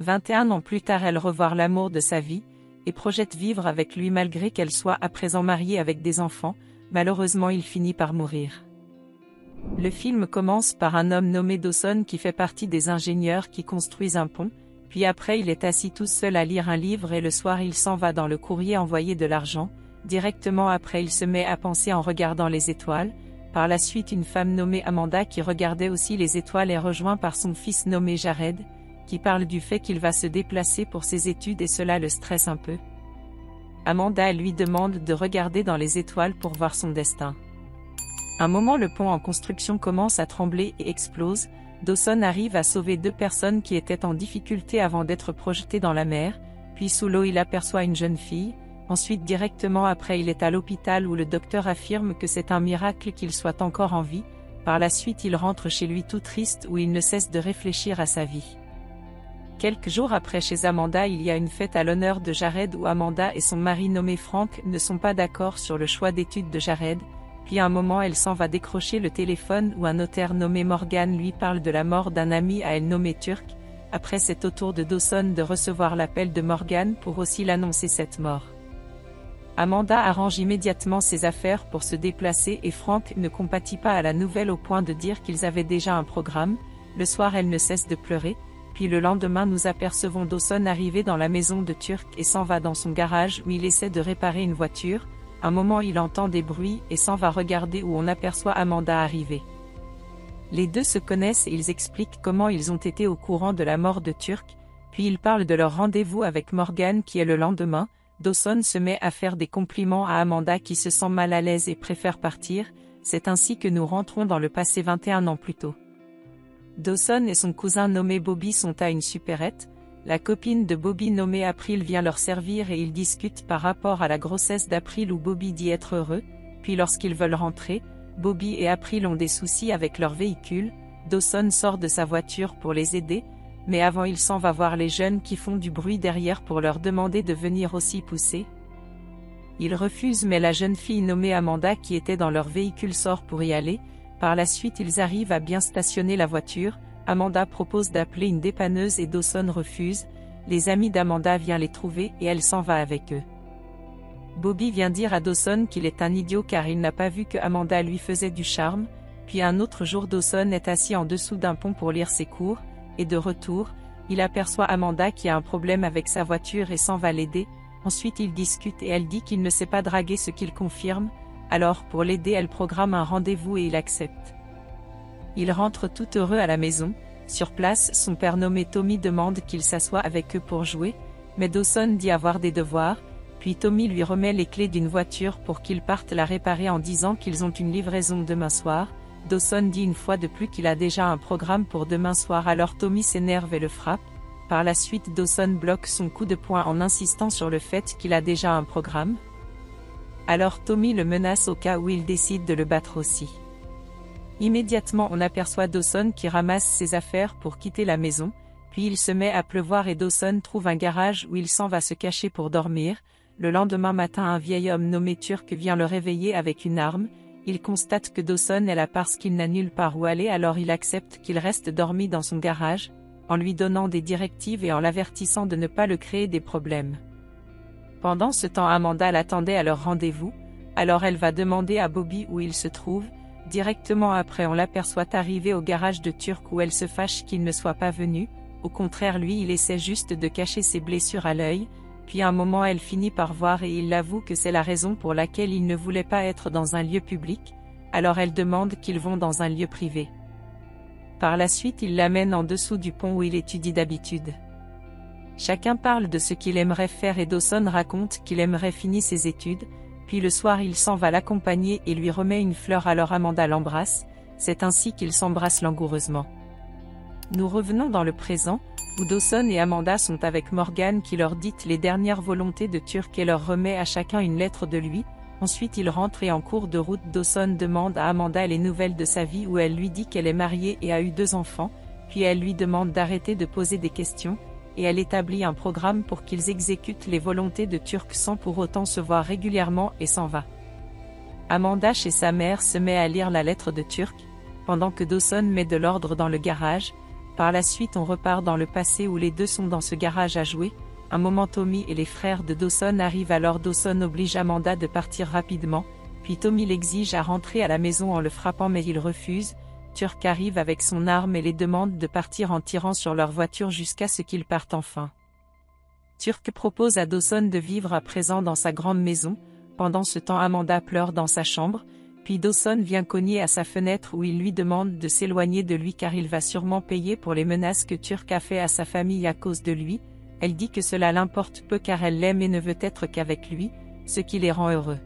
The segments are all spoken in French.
21 ans plus tard, elle revoit l'amour de sa vie, et projette vivre avec lui malgré qu'elle soit à présent mariée avec des enfants. Malheureusement, il finit par mourir. Le film commence par un homme nommé Dawson qui fait partie des ingénieurs qui construisent un pont, puis après il est assis tout seul à lire un livre et le soir il s'en va dans le courrier envoyer de l'argent. Directement après il se met à penser en regardant les étoiles. Par la suite une femme nommée Amanda qui regardait aussi les étoiles est rejointe par son fils nommé Jared, qui parle du fait qu'il va se déplacer pour ses études et cela le stresse un peu. Amanda lui demande de regarder dans les étoiles pour voir son destin. Un moment le pont en construction commence à trembler et explose. Dawson arrive à sauver 2 personnes qui étaient en difficulté avant d'être projetées dans la mer, puis sous l'eau il aperçoit une jeune fille. Ensuite directement après il est à l'hôpital où le docteur affirme que c'est un miracle qu'il soit encore en vie. Par la suite il rentre chez lui tout triste où il ne cesse de réfléchir à sa vie. Quelques jours après chez Amanda il y a une fête à l'honneur de Jared où Amanda et son mari nommé Frank ne sont pas d'accord sur le choix d'études de Jared. Puis à un moment elle s'en va décrocher le téléphone où un notaire nommé Morgan lui parle de la mort d'un ami à elle nommé Turk. Après c'est au tour de Dawson de recevoir l'appel de Morgan pour aussi l'annoncer cette mort. Amanda arrange immédiatement ses affaires pour se déplacer et Frank ne compatit pas à la nouvelle au point de dire qu'ils avaient déjà un programme. Le soir elle ne cesse de pleurer, puis le lendemain nous apercevons Dawson arriver dans la maison de Turk et s'en va dans son garage où il essaie de réparer une voiture. Un moment il entend des bruits et s'en va regarder où on aperçoit Amanda arriver. Les deux se connaissent et ils expliquent comment ils ont été au courant de la mort de Turk, puis ils parlent de leur rendez-vous avec Morgan qui est le lendemain. Dawson se met à faire des compliments à Amanda qui se sent mal à l'aise et préfère partir. C'est ainsi que nous rentrons dans le passé 21 ans plus tôt. Dawson et son cousin nommé Bobby sont à une supérette. La copine de Bobby nommée April vient leur servir et ils discutent par rapport à la grossesse d'April où Bobby dit être heureux. Puis lorsqu'ils veulent rentrer, Bobby et April ont des soucis avec leur véhicule. Dawson sort de sa voiture pour les aider, mais avant il s'en va voir les jeunes qui font du bruit derrière pour leur demander de venir aussi pousser. Ils refusent mais la jeune fille nommée Amanda qui était dans leur véhicule sort pour y aller. Par la suite ils arrivent à bien stationner la voiture. Amanda propose d'appeler une dépanneuse et Dawson refuse. Les amis d'Amanda viennent les trouver et elle s'en va avec eux. Bobby vient dire à Dawson qu'il est un idiot car il n'a pas vu que Amanda lui faisait du charme. Puis un autre jour Dawson est assis en dessous d'un pont pour lire ses cours, et de retour, il aperçoit Amanda qui a un problème avec sa voiture et s'en va l'aider. Ensuite ils discutent et elle dit qu'il ne sait pas draguer ce qu'il confirme. Alors pour l'aider elle programme un rendez-vous et il accepte. Il rentre tout heureux à la maison. Sur place son père nommé Tommy demande qu'il s'assoie avec eux pour jouer, mais Dawson dit avoir des devoirs, puis Tommy lui remet les clés d'une voiture pour qu'il parte la réparer en disant qu'ils ont une livraison demain soir. Dawson dit une fois de plus qu'il a déjà un programme pour demain soir alors Tommy s'énerve et le frappe. Par la suite Dawson bloque son coup de poing en insistant sur le fait qu'il a déjà un programme. Alors Tommy le menace au cas où il décide de le battre aussi. Immédiatement on aperçoit Dawson qui ramasse ses affaires pour quitter la maison, puis il se met à pleuvoir et Dawson trouve un garage où il s'en va se cacher pour dormir. Le lendemain matin un vieil homme nommé Turk vient le réveiller avec une arme. Il constate que Dawson est là parce qu'il n'a nulle part où aller alors il accepte qu'il reste dormi dans son garage, en lui donnant des directives et en l'avertissant de ne pas le créer des problèmes. Pendant ce temps Amanda l'attendait à leur rendez-vous, alors elle va demander à Bobby où il se trouve. Directement après on l'aperçoit arriver au garage de Turk où elle se fâche qu'il ne soit pas venu, au contraire lui il essaie juste de cacher ses blessures à l'œil, puis à un moment elle finit par voir et il l'avoue que c'est la raison pour laquelle il ne voulait pas être dans un lieu public, alors elle demande qu'ils vont dans un lieu privé. Par la suite il l'amène en dessous du pont où il étudie d'habitude. Chacun parle de ce qu'il aimerait faire et Dawson raconte qu'il aimerait finir ses études, puis le soir il s'en va l'accompagner et lui remet une fleur alors Amanda l'embrasse, c'est ainsi qu'ils s'embrassent langoureusement. Nous revenons dans le présent, où Dawson et Amanda sont avec Morgan qui leur dit les dernières volontés de Turk et leur remet à chacun une lettre de lui. Ensuite ils rentrent et en cours de route Dawson demande à Amanda les nouvelles de sa vie où elle lui dit qu'elle est mariée et a eu 2 enfants, puis elle lui demande d'arrêter de poser des questions, et elle établit un programme pour qu'ils exécutent les volontés de Turk sans pour autant se voir régulièrement et s'en va. Amanda chez sa mère se met à lire la lettre de Turk, pendant que Dawson met de l'ordre dans le garage. Par la suite on repart dans le passé où les deux sont dans ce garage à jouer. Un moment Tommy et les frères de Dawson arrivent alors Dawson oblige Amanda de partir rapidement, puis Tommy l'exige à rentrer à la maison en le frappant mais il refuse. Turk arrive avec son arme et les demande de partir en tirant sur leur voiture jusqu'à ce qu'ils partent enfin. Turk propose à Dawson de vivre à présent dans sa grande maison. Pendant ce temps Amanda pleure dans sa chambre, puis Dawson vient cogner à sa fenêtre où il lui demande de s'éloigner de lui car il va sûrement payer pour les menaces que Turk a fait à sa famille à cause de lui. Elle dit que cela l'importe peu car elle l'aime et ne veut être qu'avec lui, ce qui les rend heureux.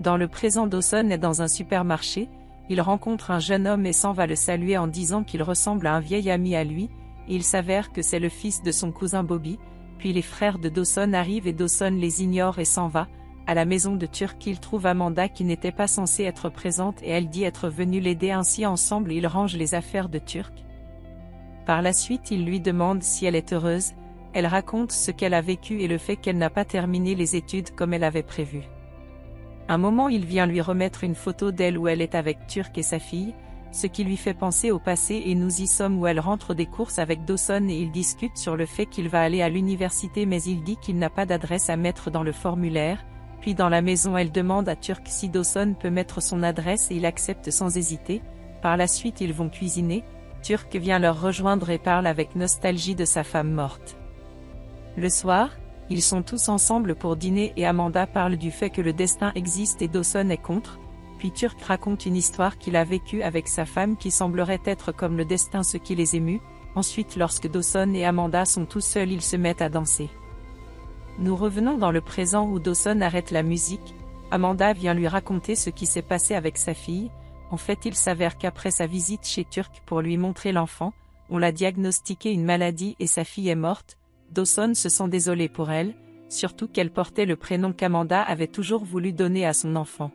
Dans le présent Dawson est dans un supermarché, il rencontre un jeune homme et s'en va le saluer en disant qu'il ressemble à un vieil ami à lui, et il s'avère que c'est le fils de son cousin Bobby, puis les frères de Dawson arrivent et Dawson les ignore et s'en va. À la maison de Turk il trouve Amanda qui n'était pas censée être présente et elle dit être venue l'aider ainsi ensemble ils rangent les affaires de Turk. Par la suite il lui demande si elle est heureuse, elle raconte ce qu'elle a vécu et le fait qu'elle n'a pas terminé les études comme elle avait prévu. Un moment il vient lui remettre une photo d'elle où elle est avec Turk et sa fille, ce qui lui fait penser au passé et nous y sommes où elle rentre des courses avec Dawson et ils discutent sur le fait qu'il va aller à l'université mais il dit qu'il n'a pas d'adresse à mettre dans le formulaire. Puis dans la maison elle demande à Turk si Dawson peut mettre son adresse et il accepte sans hésiter. Par la suite ils vont cuisiner, Turk vient leur rejoindre et parle avec nostalgie de sa femme morte. Le soir, ils sont tous ensemble pour dîner et Amanda parle du fait que le destin existe et Dawson est contre, puis Turk raconte une histoire qu'il a vécue avec sa femme qui semblerait être comme le destin ce qui les émue. Ensuite lorsque Dawson et Amanda sont tous seuls ils se mettent à danser. Nous revenons dans le présent où Dawson arrête la musique, Amanda vient lui raconter ce qui s'est passé avec sa fille. En fait il s'avère qu'après sa visite chez Turk pour lui montrer l'enfant, on l'a diagnostiqué une maladie et sa fille est morte. Dawson se sent désolé pour elle, surtout qu'elle portait le prénom qu'Amanda avait toujours voulu donner à son enfant.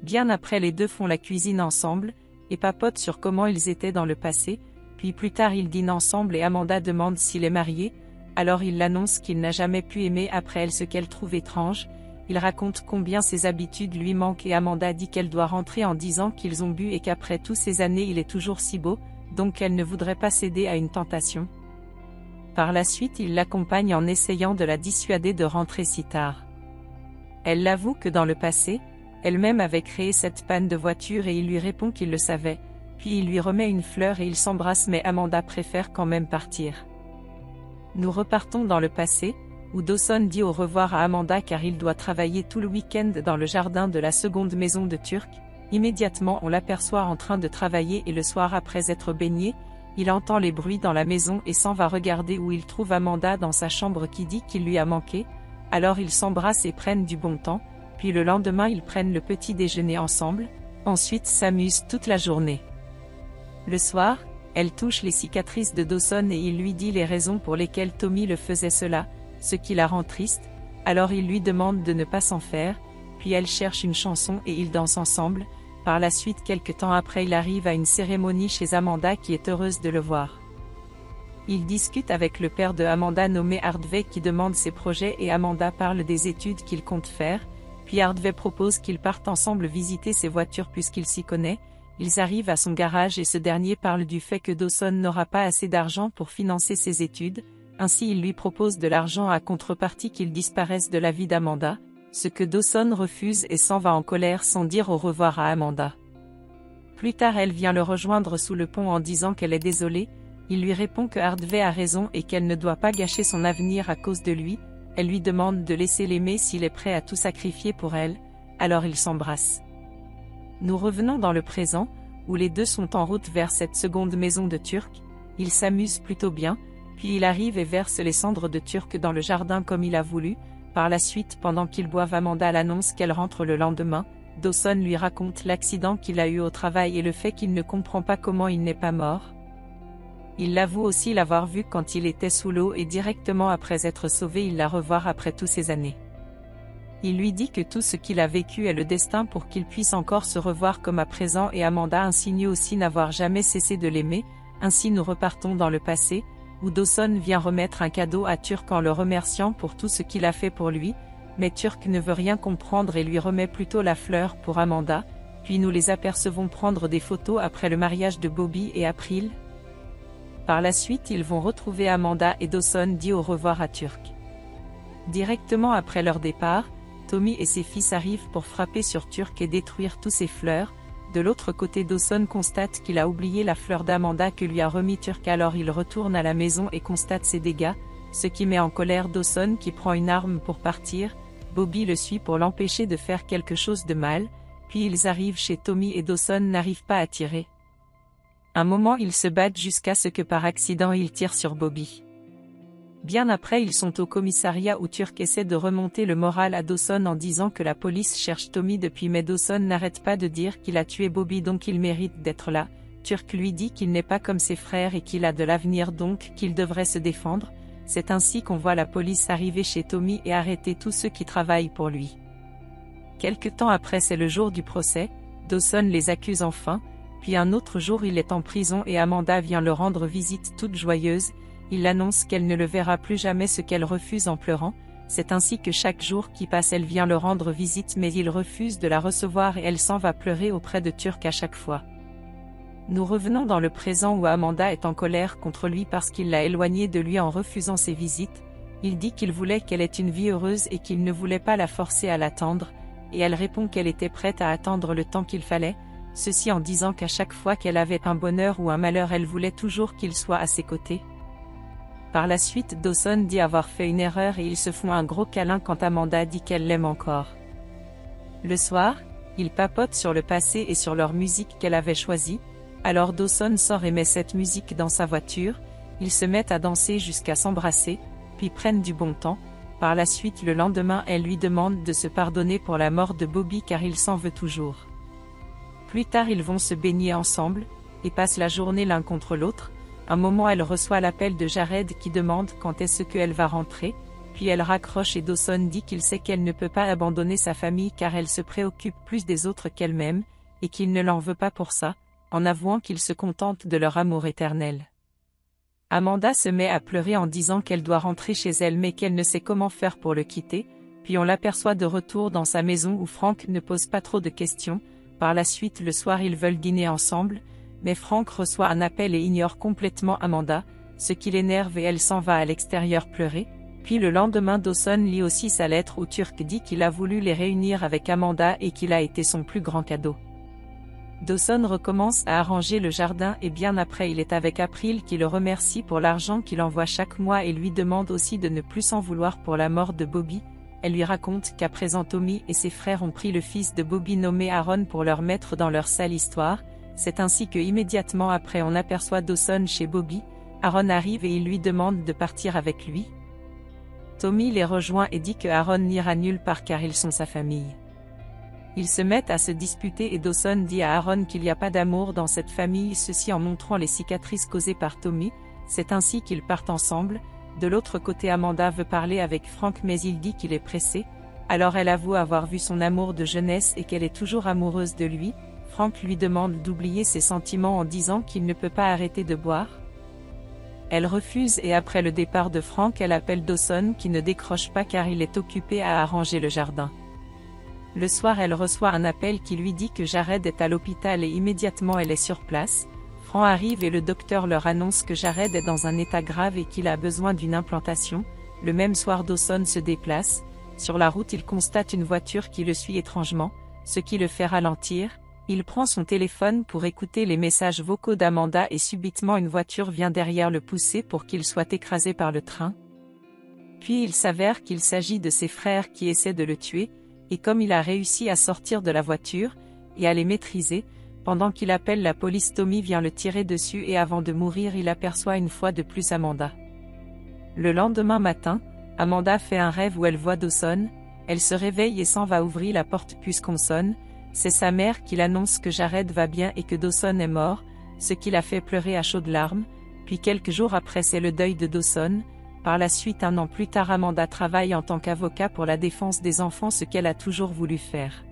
Bien après les deux font la cuisine ensemble, et papotent sur comment ils étaient dans le passé, puis plus tard ils dînent ensemble et Amanda demande s'il est marié. Alors il l'annonce qu'il n'a jamais pu aimer après elle ce qu'elle trouve étrange, il raconte combien ses habitudes lui manquent et Amanda dit qu'elle doit rentrer en disant qu'ils ont bu et qu'après toutes ces années il est toujours si beau, donc elle ne voudrait pas céder à une tentation. Par la suite il l'accompagne en essayant de la dissuader de rentrer si tard. Elle l'avoue que dans le passé, elle-même avait créé cette panne de voiture et il lui répond qu'il le savait, puis il lui remet une fleur et ils s'embrassent mais Amanda préfère quand même partir. Nous repartons dans le passé, où Dawson dit au revoir à Amanda car il doit travailler tout le week-end dans le jardin de la seconde maison de Turk. Immédiatement on l'aperçoit en train de travailler et le soir après être baigné, il entend les bruits dans la maison et s'en va regarder où il trouve Amanda dans sa chambre qui dit qu'il lui a manqué. Alors ils s'embrassent et prennent du bon temps, puis le lendemain ils prennent le petit déjeuner ensemble, ensuite s'amusent toute la journée. Le soir, elle touche les cicatrices de Dawson et il lui dit les raisons pour lesquelles Tommy le faisait cela, ce qui la rend triste, alors il lui demande de ne pas s'en faire, puis elle cherche une chanson et ils dansent ensemble. Par la suite quelque temps après il arrive à une cérémonie chez Amanda qui est heureuse de le voir. Il discute avec le père de Amanda nommé Harvey qui demande ses projets et Amanda parle des études qu'il compte faire, puis Harvey propose qu'ils partent ensemble visiter ses voitures puisqu'il s'y connaît. Ils arrivent à son garage et ce dernier parle du fait que Dawson n'aura pas assez d'argent pour financer ses études, ainsi il lui propose de l'argent à contrepartie qu'il disparaisse de la vie d'Amanda, ce que Dawson refuse et s'en va en colère sans dire au revoir à Amanda. Plus tard elle vient le rejoindre sous le pont en disant qu'elle est désolée, il lui répond que Harvey a raison et qu'elle ne doit pas gâcher son avenir à cause de lui, elle lui demande de laisser l'aimer s'il est prêt à tout sacrifier pour elle, alors ils s'embrassent. Nous revenons dans le présent, où les deux sont en route vers cette seconde maison de Turk, ils s'amusent plutôt bien, puis il arrive et verse les cendres de Turk dans le jardin comme il a voulu. Par la suite pendant qu'ils boivent Amanda l'annonce qu'elle rentre le lendemain, Dawson lui raconte l'accident qu'il a eu au travail et le fait qu'il ne comprend pas comment il n'est pas mort. Il l'avoue aussi l'avoir vu quand il était sous l'eau et directement après être sauvé il la revoit après toutes ces années. Il lui dit que tout ce qu'il a vécu est le destin pour qu'il puisse encore se revoir comme à présent et Amanda insinue aussi n'avoir jamais cessé de l'aimer, ainsi nous repartons dans le passé, où Dawson vient remettre un cadeau à Turk en le remerciant pour tout ce qu'il a fait pour lui, mais Turk ne veut rien comprendre et lui remet plutôt la fleur pour Amanda, puis nous les apercevons prendre des photos après le mariage de Bobby et April. Par la suite ils vont retrouver Amanda et Dawson dit au revoir à Turk. Directement après leur départ, Tommy et ses fils arrivent pour frapper sur Turk et détruire tous ses fleurs. De l'autre côté, Dawson constate qu'il a oublié la fleur d'Amanda que lui a remis Turk, alors il retourne à la maison et constate ses dégâts, ce qui met en colère Dawson qui prend une arme pour partir. Bobby le suit pour l'empêcher de faire quelque chose de mal, puis ils arrivent chez Tommy et Dawson n'arrive pas à tirer. Un moment ils se battent jusqu'à ce que par accident il tire sur Bobby. Bien après ils sont au commissariat où Turk essaie de remonter le moral à Dawson en disant que la police cherche Tommy depuis, mais Dawson n'arrête pas de dire qu'il a tué Bobby donc il mérite d'être là. Turk lui dit qu'il n'est pas comme ses frères et qu'il a de l'avenir donc qu'il devrait se défendre. C'est ainsi qu'on voit la police arriver chez Tommy et arrêter tous ceux qui travaillent pour lui. Quelque temps après, c'est le jour du procès, Dawson les accuse enfin, puis un autre jour il est en prison et Amanda vient le rendre visite toute joyeuse. Il annonce qu'elle ne le verra plus jamais, ce qu'elle refuse en pleurant. C'est ainsi que chaque jour qui passe elle vient le rendre visite, mais il refuse de la recevoir et elle s'en va pleurer auprès de Turk à chaque fois. Nous revenons dans le présent où Amanda est en colère contre lui parce qu'il l'a éloignée de lui en refusant ses visites. Il dit qu'il voulait qu'elle ait une vie heureuse et qu'il ne voulait pas la forcer à l'attendre, et elle répond qu'elle était prête à attendre le temps qu'il fallait, ceci en disant qu'à chaque fois qu'elle avait un bonheur ou un malheur elle voulait toujours qu'il soit à ses côtés. Par la suite, Dawson dit avoir fait une erreur et ils se font un gros câlin quand Amanda dit qu'elle l'aime encore. Le soir, ils papotent sur le passé et sur leur musique qu'elle avait choisie, alors Dawson sort et met cette musique dans sa voiture, ils se mettent à danser jusqu'à s'embrasser, puis prennent du bon temps. Par la suite, le lendemain, elle lui demande de se pardonner pour la mort de Bobby car il s'en veut toujours. Plus tard, ils vont se baigner ensemble, et passent la journée l'un contre l'autre. Un moment elle reçoit l'appel de Jared qui demande quand est-ce qu'elle va rentrer, puis elle raccroche et Dawson dit qu'il sait qu'elle ne peut pas abandonner sa famille car elle se préoccupe plus des autres qu'elle-même, et qu'il ne l'en veut pas pour ça, en avouant qu'il se contente de leur amour éternel. Amanda se met à pleurer en disant qu'elle doit rentrer chez elle mais qu'elle ne sait comment faire pour le quitter, puis on l'aperçoit de retour dans sa maison où Frank ne pose pas trop de questions. Par la suite, le soir ils veulent dîner ensemble, mais Frank reçoit un appel et ignore complètement Amanda, ce qui l'énerve et elle s'en va à l'extérieur pleurer. Puis le lendemain, Dawson lit aussi sa lettre où Turk dit qu'il a voulu les réunir avec Amanda et qu'il a été son plus grand cadeau. Dawson recommence à arranger le jardin et bien après il est avec April qui le remercie pour l'argent qu'il envoie chaque mois et lui demande aussi de ne plus s'en vouloir pour la mort de Bobby. Elle lui raconte qu'à présent Tommy et ses frères ont pris le fils de Bobby nommé Aaron pour leur mettre dans leur sale histoire. C'est ainsi que immédiatement après on aperçoit Dawson chez Bobby. Aaron arrive et il lui demande de partir avec lui. Tommy les rejoint et dit que Aaron n'ira nulle part car ils sont sa famille. Ils se mettent à se disputer et Dawson dit à Aaron qu'il n'y a pas d'amour dans cette famille, ceci en montrant les cicatrices causées par Tommy. C'est ainsi qu'ils partent ensemble. De l'autre côté, Amanda veut parler avec Frank mais il dit qu'il est pressé. Alors elle avoue avoir vu son amour de jeunesse et qu'elle est toujours amoureuse de lui. Frank lui demande d'oublier ses sentiments en disant qu'il ne peut pas arrêter de boire. Elle refuse et après le départ de Frank, elle appelle Dawson qui ne décroche pas car il est occupé à arranger le jardin. Le soir, elle reçoit un appel qui lui dit que Jared est à l'hôpital et immédiatement elle est sur place. Frank arrive et le docteur leur annonce que Jared est dans un état grave et qu'il a besoin d'une implantation. Le même soir, Dawson se déplace. Sur la route, il constate une voiture qui le suit étrangement, ce qui le fait ralentir. Il prend son téléphone pour écouter les messages vocaux d'Amanda et subitement une voiture vient derrière le pousser pour qu'il soit écrasé par le train. Puis il s'avère qu'il s'agit de ses frères qui essaient de le tuer, et comme il a réussi à sortir de la voiture, et à les maîtriser, pendant qu'il appelle la police, Tommy vient le tirer dessus et avant de mourir il aperçoit une fois de plus Amanda. Le lendemain matin, Amanda fait un rêve où elle voit Dawson, elle se réveille et s'en va ouvrir la porte puisqu'on sonne. C'est sa mère qui l'annonce que Jared va bien et que Dawson est mort, ce qui la fait pleurer à chaudes larmes, puis quelques jours après c'est le deuil de Dawson. Par la suite, un an plus tard, Amanda travaille en tant qu'avocat pour la défense des enfants, ce qu'elle a toujours voulu faire.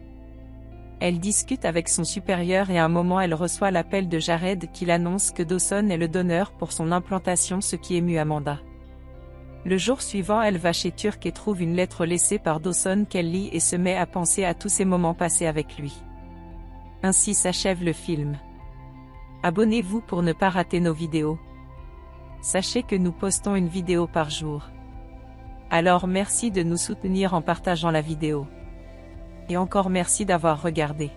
Elle discute avec son supérieur et à un moment elle reçoit l'appel de Jared qui l'annonce que Dawson est le donneur pour son implantation, ce qui émue Amanda. Le jour suivant, elle va chez Turk et trouve une lettre laissée par Dawson qu'elle lit et se met à penser à tous ces moments passés avec lui. Ainsi s'achève le film. Abonnez-vous pour ne pas rater nos vidéos. Sachez que nous postons une vidéo par jour. Alors merci de nous soutenir en partageant la vidéo. Et encore merci d'avoir regardé.